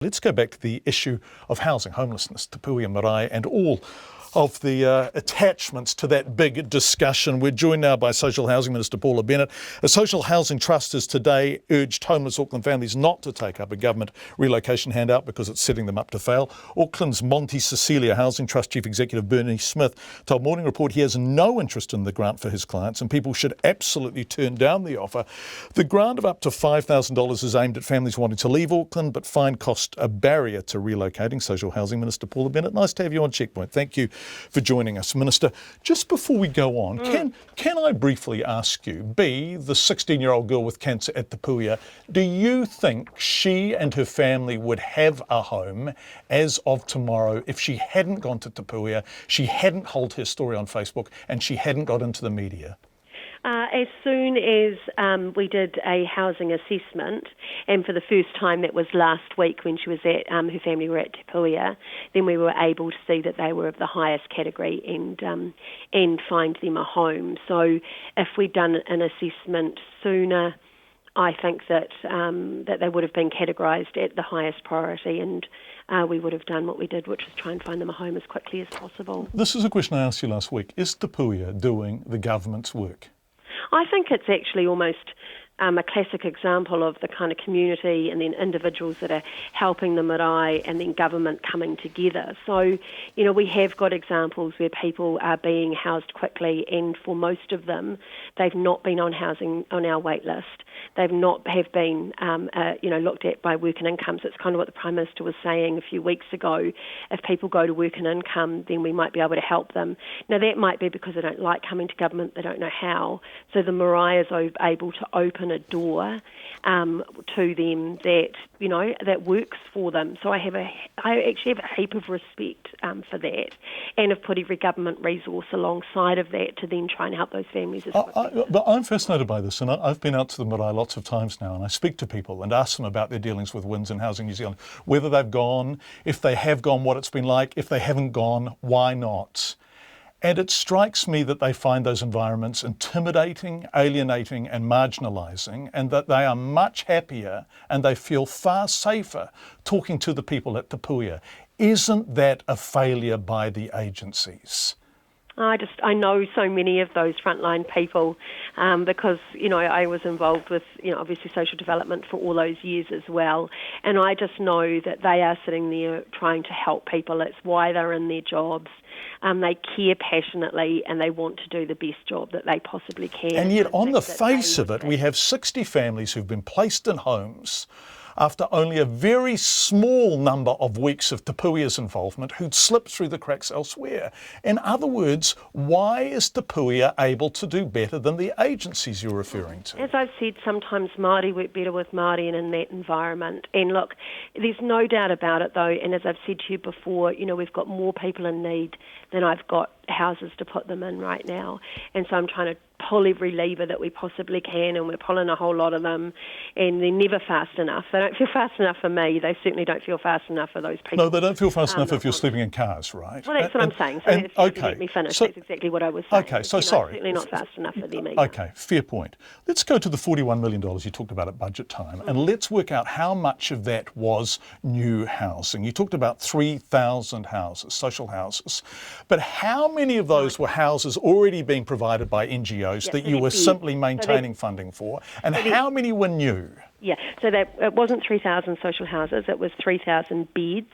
Let's go back to the issue of housing, homelessness, Te Puia Marae, and all of the attachments to that big discussion. We're joined now by Social Housing Minister Paula Bennett. A social housing trust has today urged homeless Auckland families not to take up a government relocation handout because it's setting them up to fail. Auckland's Monte Cecilia Housing Trust Chief Executive Bernie Smith told Morning Report he has no interest in the grant for his clients and people should absolutely turn down the offer. The grant of up to $5,000 is aimed at families wanting to leave Auckland but find cost a barrier to relocating. Social Housing Minister Paula Bennett, nice to have you on Checkpoint. Thank you for joining us, Minister. Just before we go on, can I briefly ask you, B, the 16-year-old girl with cancer at Te Puia, do you think she and her family would have a home as of tomorrow if she hadn't gone to Te Puia, she hadn't told her story on Facebook, and she hadn't got into the media? As soon as we did a housing assessment, and for the first time that was last week when she was at, her family were at Te Puia, then we were able to see that they were of the highest category and find them a home. So if we'd done an assessment sooner, I think that that they would have been categorised at the highest priority, and we would have done what we did, which was try and find them a home as quickly as possible. This is a question I asked you last week. Is Te Puia doing the government's work? I think it's actually almost a classic example of the kind of community and then individuals that are helping the marae and then government coming together. So, you know, we have got examples where people are being housed quickly, and for most of them, they've not been on housing on our wait list. They've not have been, looked at by work and income. So it's kind of what the Prime Minister was saying a few weeks ago. If people go to work and income, then we might be able to help them. Now, that might be because they don't like coming to government, they don't know how. So the marae is able to open a door to them that, you know, that works for them. So I actually have a heap of respect for that, and have put every government resource alongside of that to then try and help those families as quickly. But I'm fascinated by this, and I've been out to the marae lots of times now, and I speak to people and ask them about their dealings with WINZ and Housing New Zealand, whether they've gone, if they have gone, what it's been like, if they haven't gone, why not? And it strikes me that they find those environments intimidating, alienating and marginalising, and that they are much happier and they feel far safer talking to the people at Te Puia. Isn't that a failure by the agencies? I know so many of those frontline people because, you know, I was involved with, you know, obviously social development for all those years as well. And I just know that they are sitting there trying to help people. It's why they're in their jobs. They care passionately and they want to do the best job that they possibly can. And yet on the face of it, we have 60 families who've been placed in homes after only a very small number of weeks of Te Puia's involvement who'd slipped through the cracks elsewhere. In other words, why is Te Puia able to do better than the agencies you're referring to? As I've said, sometimes Māori work better with Māori and in that environment. And look, there's no doubt about it though, and as I've said to you before, you know, we've got more people in need than I've got houses to put them in right now. And so I'm trying to pull every lever that we possibly can, and we're pulling a whole lot of them, and they're never fast enough. They don't feel fast enough for me. They certainly don't feel fast enough for those people. No, they don't feel fast enough if you're sleeping in cars, right? Well, that's what I'm saying. So let me finish. So, that's exactly what I was saying. Okay, so sorry. Certainly not fast enough for them either. Okay, fair point. Let's go to the $41 million you talked about at budget time, and let's work out how much of that was new housing. You talked about 3,000 houses, social houses, but how many of those were houses already being provided by NGOs that you were simply maintaining funding for, and how many were new? Yeah, so it wasn't 3,000 social houses, it was 3,000 beds,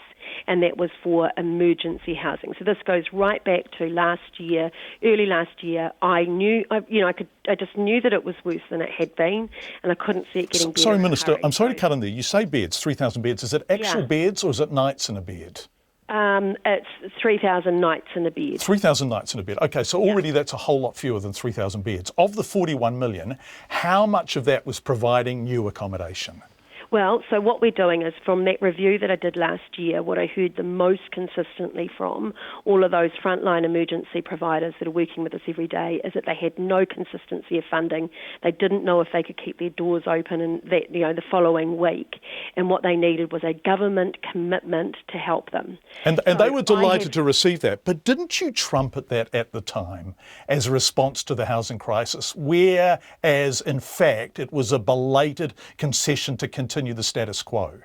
and that was for emergency housing. So this goes right back to last year, early last year. I just knew that it was worse than it had been, and I couldn't see it getting better. Sorry, Minister, I'm sorry to cut in there. You say beds, 3,000 beds. Is it actual beds or is it nights in a bed? It's 3,000 nights in a bed. 3,000 nights in a bed. Okay, so already that's a whole lot fewer than 3,000 beds. Of the 41 million, how much of that was providing new accommodation? Well, so what we're doing is, from that review that I did last year, what I heard the most consistently from all of those frontline emergency providers that are working with us every day is that they had no consistency of funding. They didn't know if they could keep their doors open and that, you know, the following week. And what they needed was a government commitment to help them. And they were delighted to receive that. But didn't you trumpet that at the time as a response to the housing crisis, whereas in fact it was a belated concession to continue the status quo?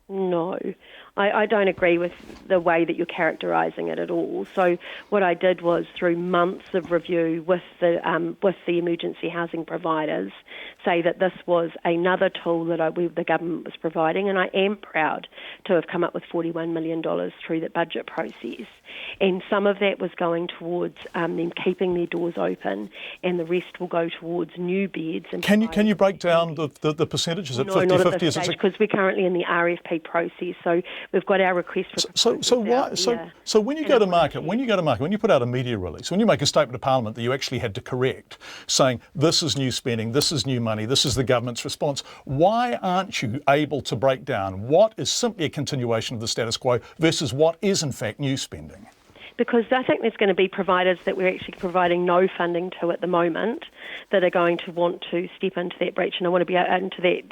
No, I don't agree with the way that you're characterising it at all. So what I did was, through months of review with the emergency housing providers, say that this was another tool that the government was providing, and I am proud to have come up with $41 million through the budget process. And some of that was going towards them keeping their doors open, and the rest will go towards new beds. And Can you break down the percentages? Is it 50-50? No, not at this stage, because we're currently in the RFP process. So we've got our request for proposals. So when you go to market, when you put out a media release, when you make a statement to Parliament that you actually had to correct, saying this is new spending, this is new money, this is the government's response, why aren't you able to break down what is simply a continuation of the status quo versus what is in fact new spending? Because I think there's going to be providers that we're actually providing no funding to at the moment that are going to want to step into that breach, and I want to be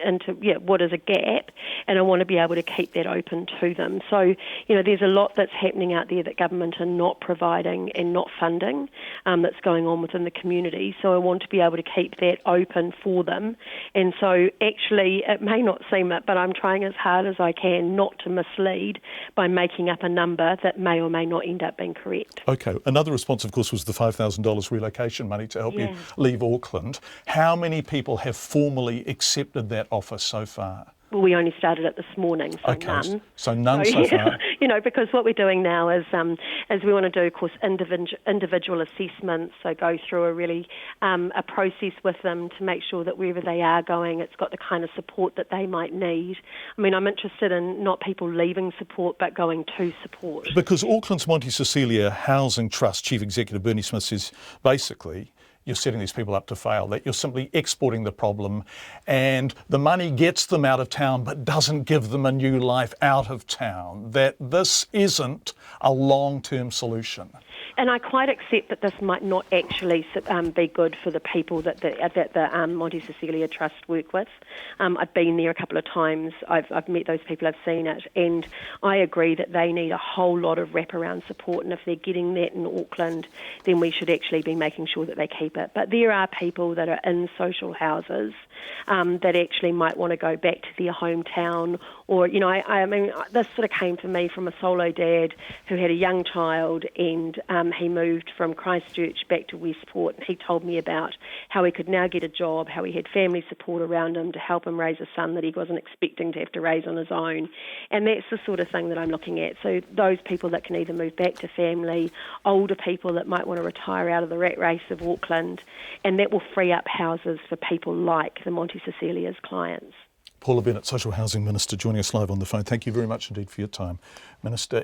into what is a gap, and I want to be able to keep that open to them. So, there's a lot that's happening out there that government are not providing and not funding that's going on within the community. So I want to be able to keep that open for them. And so actually, it may not seem it, but I'm trying as hard as I can not to mislead by making up a number that may or may not end up being correct. Okay. Another response, of course, was the $5,000 relocation money to help you leave Auckland. How many people have formally accepted that offer so far? Well, we only started it this morning, so none. So none so far. Because what we're doing now is we want to do, of course, individual assessments, so go through a really a process with them to make sure that wherever they are going, it's got the kind of support that they might need. I mean, I'm interested in not people leaving support, but going to support. Because Auckland's Monte Cecilia Housing Trust Chief Executive Bernie Smith says, basically, you're setting these people up to fail, that you're simply exporting the problem and the money gets them out of town but doesn't give them a new life out of town, that this isn't a long-term solution. And I quite accept that this might not actually be good for the people that the Monte Cecilia Trust work with. I've been there a couple of times. I've met those people. I've seen it, and I agree that they need a whole lot of wraparound support. And if they're getting that in Auckland, then we should actually be making sure that they keep it. But there are people that are in social houses that actually might want to go back to their hometown. Or, I mean, this sort of came to me from a solo dad who had a young child, and he moved from Christchurch back to Westport, and he told me about how he could now get a job, how he had family support around him to help him raise a son that he wasn't expecting to have to raise on his own. And that's the sort of thing that I'm looking at. So those people that can either move back to family, older people that might want to retire out of the rat race of Auckland, and that will free up houses for people like the Monte Cecilia's clients. Paula Bennett, Social Housing Minister, joining us live on the phone. Thank you very much indeed for your time, Minister.